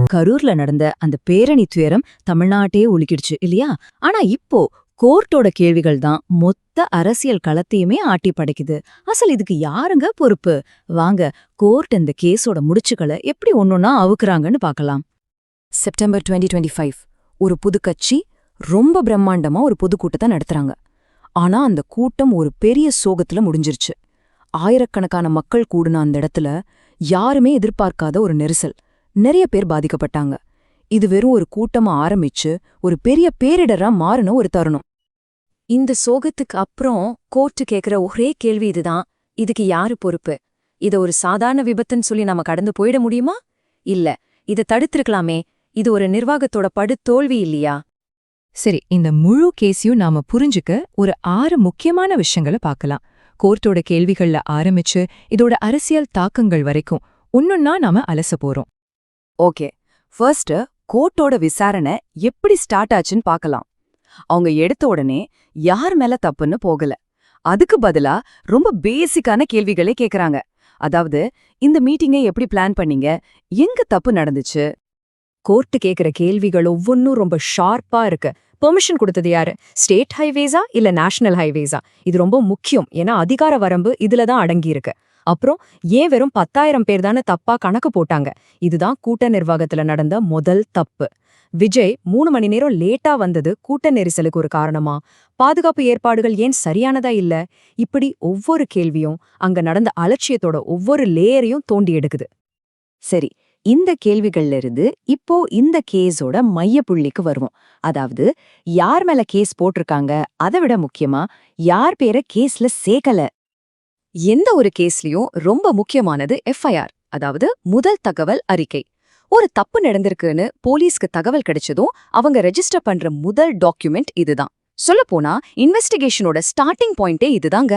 கரூர்ல நடந்த அந்த பேரணி துயரம் தமிழ்நாட்டையே உலுக்கிடுச்சு இல்லையா? ஆனா இப்போ கோர்ட்டோட கேள்விகள் தான் மொத்த அரசியல் களத்தையுமே ஆட்டி படைக்குது. அசல் இதுக்கு யாருங்க பொறுப்பு? வாங்க, கோர்ட் இந்த கேஸோட முடிச்சுக்களை எப்படி ஒன்னொன்னா அவுக்குறாங்கன்னு பார்க்கலாம். செப்டம்பர் 2025 ஒரு புது கட்சி ரொம்ப பிரம்மாண்டமா ஒரு பொதுக்கூட்டத்தை நடத்துறாங்க. ஆனா அந்த கூட்டம் ஒரு பெரிய சோகத்துல முடிஞ்சிருச்சு. ஆயிரக்கணக்கான மக்கள் கூடுன அந்த இடத்துல யாருமே எதிர்பார்க்காத ஒரு நெரிசல். நிறைய பேர் பாதிக்கப்பட்டாங்க. இது வெறும் ஒரு கூட்டமா ஆரம்பிச்சு ஒரு பெரிய பேரிடரா மாறின ஒரு தருணம். இந்த சோகத்துக்கு அப்புறம் கோர்ட்டு கேக்குற ஒரே கேள்வி இதுதான்: இதுக்கு யாரு பொறுப்பு? இத ஒரு சாதாரண விபத்துன்னு சொல்லி நாம கடந்து போயிட முடியுமா? இல்ல, இத தடுத்திருக்கலாமே. இது ஒரு நிர்வாகத்தோட படுதோல்வி இல்லையா? சரி, இந்த முழு கேஸையும் நாம புரிஞ்சுக்க ஒரு 6 முக்கியமான விஷயங்களை பார்க்கலாம். கோர்ட்டோட கேள்விகள்ல ஆரம்பிச்சு இதோட அரசியல் தாக்கங்கள் வரைக்கும் ஒன்னொன்னா நாம அலச போறோம். ஓகே, ஃபர்ஸ்ட் கோர்ட்டோட விசாரணை எப்படி ஸ்டார்ட் ஆச்சுன்னு பார்க்கலாம். அவங்க எடுத்த உடனே யார் மேல தப்புன்னு போகல. அதுக்கு பதிலா ரொம்ப பேசிக்கான கேள்விகளே கேக்குறாங்க. அதாவது, இந்த மீட்டிங்கை எப்படி பிளான் பண்ணீங்க? எங்க தப்பு நடந்துச்சு? கோர்ட்டு கேக்குற கேள்விகள் ஒவ்வொன்னும் ரொம்ப ஷார்ப்பா இருக்கு. பெர்மிஷன் கொடுத்தது யாரு? ஸ்டேட் ஹைவேஸா இல்ல நேஷனல் ஹைவேஸா? இது ரொம்ப முக்கியம். ஏன்னா அதிகார வரம்பு இதுலதான் அடங்கியிருக்கு. அப்புறம் ஏன் வெறும் 10,000 பேர் தானே தப்பா கணக்கு போட்டாங்க? இதுதான் கூட்ட நிர்வாகத்துல நடந்த முதல் தப்பு. விஜய் 3 மணி நேரம் லேட்டா வந்தது கூட்ட நெரிசலுக்கு ஒரு காரணமா? பாதுகாப்பு ஏற்பாடுகள் ஏன் சரியானதா இல்ல? இப்படி ஒவ்வொரு கேள்வியும் அங்க நடந்த அலட்சியத்தோட ஒவ்வொரு லேயரையும் தோண்டி எடுக்குது. சரி, இந்த கேள்விகள்ல இருந்து இப்போ இந்த கேஸோட மையப்புள்ளிக்கு வருவோம். அதாவது, யார் மேல கேஸ் போட்டிருக்காங்க, அதை விட முக்கியமா யார் பேரை கேஸ்ல சேர்க்கல. எந்த ஒரு கேஸ்லயும் ரொம்ப முக்கியமானது எஃப்ஐஆர், அதாவது முதல் தகவல் அறிக்கை. ஒரு தப்பு நடந்திருக்குன்னு போலீஸ்க்கு தகவல் கிடைச்சதும் அவங்க ரெஜிஸ்டர் பண்ற முதல் டாக்குமெண்ட் இதுதான். சொல்லப்போனா இன்வெஸ்டிகேஷனோட ஸ்டார்டிங் பாயிண்டே இதுதாங்க.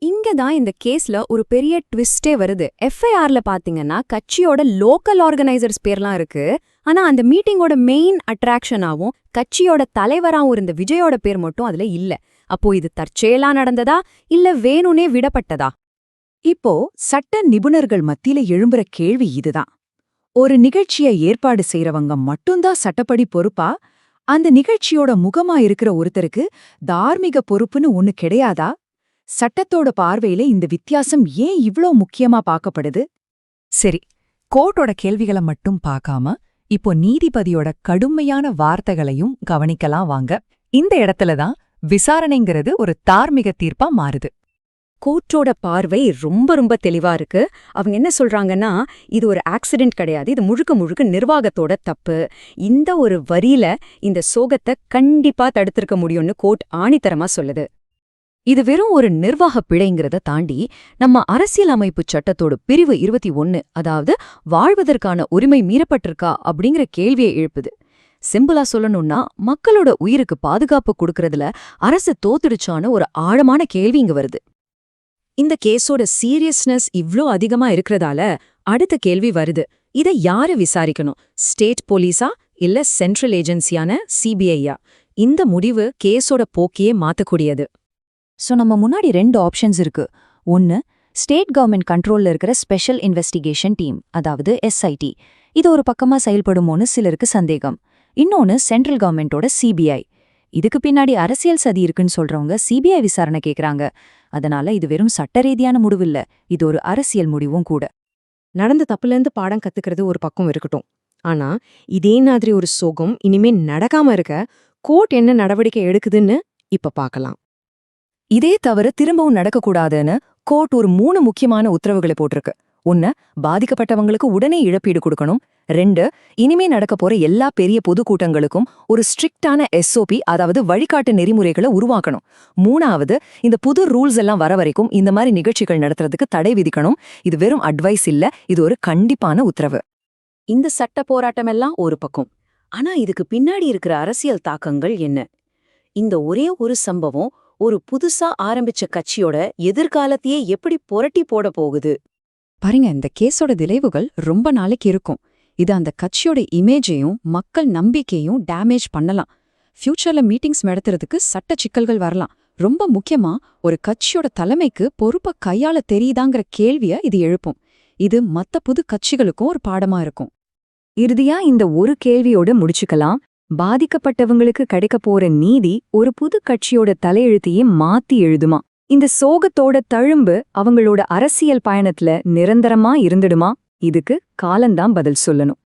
இங்கதான் இந்த கேஸ்ல ஒரு பெரிய ட்விஸ்டே வருது. எஃப்ஐஆர்ல பாத்தீங்கன்னா கட்சியோட லோக்கல் ஆர்கனைசர்ஸ் பேர்லாம் இருக்கு. ஆனா அந்த மீட்டிங்கோட மெயின் அட்ராக்ஷனாவும் கட்சியோட தலைவராவும் இருந்த விஜயோட பேர் மட்டும் அதுல இல்ல. அப்போ இது தற்செயலா நடந்ததா இல்ல வேணும்னே விடப்பட்டதா? இப்போ சட்ட நிபுணர்கள் மத்தியில எழும்புற கேள்வி இதுதான். ஒரு நிகழ்ச்சியை ஏற்பாடு செய்யறவங்க மட்டும்தான் சட்டப்படி பொறுப்பா? அந்த நிகழ்ச்சியோட முகமா இருக்கிற ஒருத்தருக்கு தார்மீக பொறுப்புன்னு ஒண்ணு கிடையாதா? சட்டத்தோட பார்வையில இந்த வித்தியாசம் ஏன் இவ்ளோ முக்கியமா பார்க்கப்படுது? சரி, கோர்ட்டோட கேள்விகளை மட்டும் பார்க்காம இப்போ நீதிபதியோட கடுமையான வார்த்தைகளையும் கவனிக்கலாம் வாங்க. இந்த இடத்துலதான் விசாரணைங்கிறது ஒரு தார்மீக தீர்ப்பா மாறுது. கோர்ட்டோட பார்வை ரொம்ப ரொம்ப தெளிவா இருக்கு. அவங்க என்ன சொல்றாங்கன்னா, இது ஒரு ஆக்சிடென்ட் கிடையாது, இது முழுக்க முழுக்க நிர்வாகத்தோட தப்பு. இந்த ஒரு வரியில இந்த சோகத்தை கண்டிப்பா தடுத்திருக்க முடியும்னு கோர்ட் ஆணித்தரமா சொல்லுது. இது வெறும் ஒரு நிர்வாக பிழைங்கிறத தாண்டி நம்ம அரசியலமைப்பு சட்டத்தோட பிரிவு 21, அதாவது வாழ்வதற்கான உரிமை மீறப்பட்டிருக்கா அப்படிங்கிற கேள்வியை எழுப்புது. சிம்பிளா சொல்லணும்னா, மக்களோட உயிருக்கு பாதுகாப்பு கொடுக்கறதுல அரசு தோத்துடுச்சான்னு ஒரு ஆழமான கேள்வி இங்க வருது. இந்த கேஸோட சீரியஸ்னஸ் இவ்ளோ அதிகமா இருக்கிறதால அடுத்த கேள்வி வருது: இதை யாரு விசாரிக்கணும்? ஸ்டேட் போலீஸா இல்ல சென்ட்ரல் ஏஜென்சியான சிபிஐயா? இந்த முடிவு கேஸோட போக்கையே மாத்தக்கூடியது. சோ நம்ம முன்னாடி 2 ஆப்ஷன்ஸ் இருக்கு. ஒன்னு, ஸ்டேட் கவர்மெண்ட் கண்ட்ரோல்ல இருக்கிற ஸ்பெஷல் இன்வெஸ்டிகேஷன் டீம், அதாவது எஸ்ஐடி. இது ஒரு பக்கமா செயல்படுமோன்னு சிலருக்கு சந்தேகம். இன்னொன்னு, சென்ட்ரல் கவர்மெண்டோட சிபிஐ. இதுக்கு பின்னாடி அரசியல் சதி இருக்குன்னு சொல்றவங்க சிபிஐ விசாரணை கேக்குறாங்க. அதனால இது வெறும் சட்ட ரீதியான முடிவில்ல, இது ஒரு அரசியல் முடிவும் கூட. நடந்த தப்புலேருந்து பாடம் கத்துக்கிறது ஒரு பக்கம் இருக்கட்டும். ஆனா இதே மாதிரி ஒரு சோகம் இனிமே நடக்காம இருக்க கோர்ட் என்ன நடவடிக்கை எடுக்குதுன்னு இப்ப பார்க்கலாம். இதே தவிர திரும்பவும் நடக்கக்கூடாதுன்னு கோர்ட் ஒரு 3 முக்கியமான உத்தரவுகளை போட்டிருக்கு. 1, பாதிக்கப்பட்டவங்களுக்கு உடனே இழப்பீடு கொடுக்கணும். 2, இனிமே நடக்க போற எல்லா பெரிய பொதுக்கூட்டங்களுக்கும் ஒரு ஸ்ட்ரிக்டான எஸ்ஓபி, அதாவது வழிகாட்டு நெறிமுறைகளை உருவாக்கணும். 3வது, இந்த புது ரூல்ஸ் எல்லாம் வர வரைக்கும் இந்த மாதிரி நிகழ்ச்சிகள் நடத்துறதுக்கு தடை விதிக்கணும். இது வெறும் அட்வைஸ் இல்ல, இது ஒரு கண்டிப்பான உத்தரவு. இந்த சட்ட போராட்டமெல்லாம் ஒரு பக்கம். ஆனா இதுக்கு பின்னாடி இருக்கிற அரசியல் தாக்கங்கள் என்ன? இந்த ஒரே ஒரு சம்பவம் ஒரு புதுசா ஆரம்பிச்ச கட்சியோட எதிர்காலத்தையே எப்படி புரட்டி போட போகுது? பாருங்க, இந்த கேஸோட விளைவுகள் ரொம்ப நாளைக்கு இருக்கும். இது அந்த கட்சியோட இமேஜையும் மக்கள் நம்பிக்கையும் டேமேஜ் பண்ணலாம். ஃபியூச்சர்ல மீட்டிங்ஸ் நடத்துறதுக்கு சட்ட சிக்கல்கள் வரலாம். ரொம்ப முக்கியமா, ஒரு கட்சியோட தலைமைக்கு பொறுப்பை கையாள தெரியுதாங்கிற கேள்விய இது எழுப்பும். இது மத்த புது கட்சிகளுக்கும் ஒரு பாடமா இருக்கும். இறுதியா இந்த ஒரு கேள்வியோட முடிச்சுக்கலாம். பாதிக்கப்பட்டவங்களுக்கு கிடைக்க போற நீதி ஒரு புது கட்சியோட தலையெழுத்தையே மாத்தி எழுதுமா? இந்த சோகத்தோட தழும்பு அவங்களோட அரசியல் பயணத்துல நிரந்தரமா இருந்துடுமா? இதுக்கு காலந்தான் பதில் சொல்லணும்.